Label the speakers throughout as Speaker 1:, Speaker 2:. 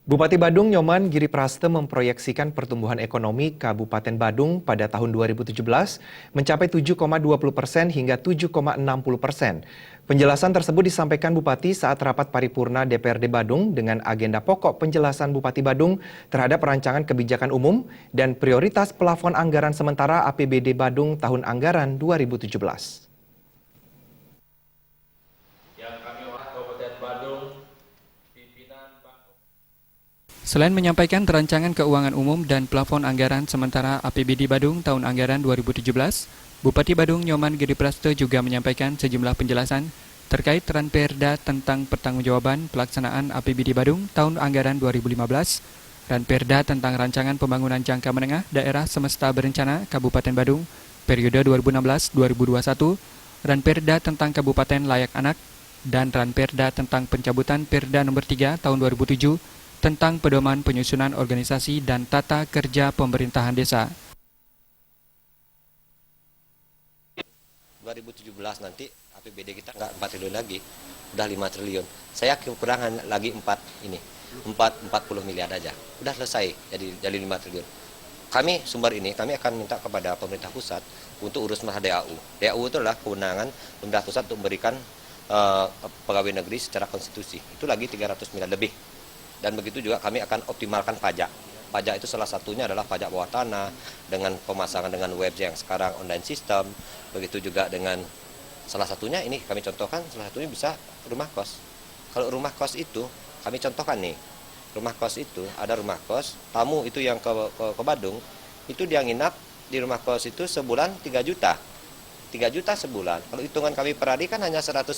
Speaker 1: Bupati Badung Nyoman Giri Praste memproyeksikan pertumbuhan ekonomi Kabupaten Badung pada tahun 2017 mencapai 7,20% hingga 7,60%. Penjelasan tersebut disampaikan Bupati saat rapat paripurna DPRD Badung dengan agenda pokok penjelasan Bupati Badung terhadap rancangan kebijakan umum dan prioritas plafon anggaran sementara APBD Badung tahun anggaran 2017.
Speaker 2: Selain menyampaikan rancangan keuangan umum dan plafon anggaran sementara APBD Badung tahun anggaran 2017, Bupati Badung Nyoman Giri Praste juga menyampaikan sejumlah penjelasan terkait Ranperda tentang pertanggungjawaban pelaksanaan APBD Badung tahun anggaran 2015, Ranperda tentang rancangan pembangunan jangka menengah daerah semesta berencana Kabupaten Badung periode 2016-2021, Ranperda tentang Kabupaten Layak Anak, dan Ranperda tentang pencabutan Perda nomor 3 tahun 2007 tentang pedoman penyusunan organisasi dan tata kerja pemerintahan desa.
Speaker 3: 2017 nanti APBD kita nggak 4 triliun lagi, udah 5 triliun. Saya kekurangan lagi 40 miliar aja. Udah selesai jadi 5 triliun. Kami akan minta kepada pemerintah pusat untuk urus masalah DAU. DAU itu adalah kewenangan pemerintah pusat untuk memberikan pegawai negeri secara konstitusi. Itu lagi 300 miliar lebih. Dan begitu juga kami akan optimalkan pajak. Pajak itu salah satunya adalah pajak bawah tanah dengan pemasangan dengan web yang sekarang online system. Begitu juga dengan salah satunya ini kami contohkan, salah satunya bisa rumah kos. Kalau rumah kos itu kami contohkan nih, rumah kos itu ada rumah kos, tamu itu yang ke Badung, itu dia nginap di rumah kos itu sebulan 3 juta. 3 juta sebulan. Kalau hitungan kami per hari kan hanya 100.000.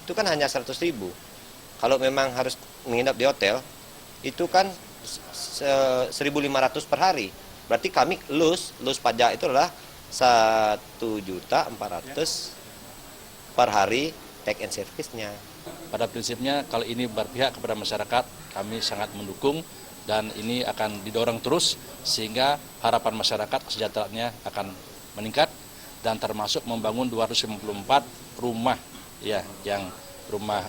Speaker 3: Itu kan hanya 100.000. Kalau memang harus menginap di hotel, itu kan 1.500 per hari. Berarti kami lose pajak itu adalah 1.400.000 per hari take and service-nya.
Speaker 4: Pada prinsipnya kalau ini berpihak kepada masyarakat, kami sangat mendukung dan ini akan didorong terus sehingga harapan masyarakat kesejahteraannya akan meningkat dan termasuk membangun 254 rumah ya yang rumah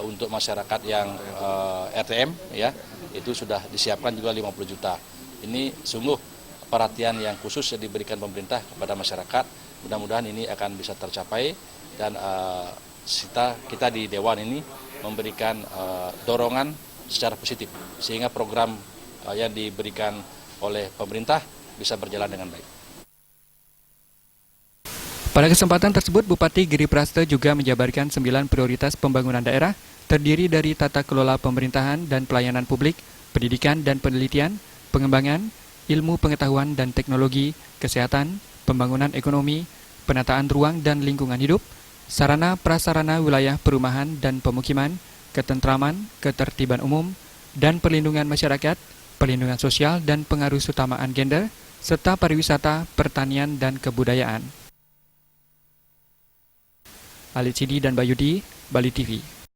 Speaker 4: untuk masyarakat yang RTM ya itu sudah disiapkan juga 50 juta. Ini sungguh perhatian yang khusus yang diberikan pemerintah kepada masyarakat. Mudah-mudahan ini akan bisa tercapai dan kita di Dewan ini memberikan dorongan secara positif sehingga program yang diberikan oleh pemerintah bisa berjalan dengan baik.
Speaker 2: Pada kesempatan tersebut, Bupati Giri Praste juga menjabarkan 9 prioritas pembangunan daerah, terdiri dari tata kelola pemerintahan dan pelayanan publik, pendidikan dan penelitian, pengembangan, ilmu pengetahuan dan teknologi, kesehatan, pembangunan ekonomi, penataan ruang dan lingkungan hidup, sarana prasarana wilayah perumahan dan pemukiman, ketentraman, ketertiban umum, dan perlindungan masyarakat, perlindungan sosial dan pengarus utamaan gender, serta pariwisata, pertanian, dan kebudayaan. Ali Cidi dan Bayudi, Bali TV.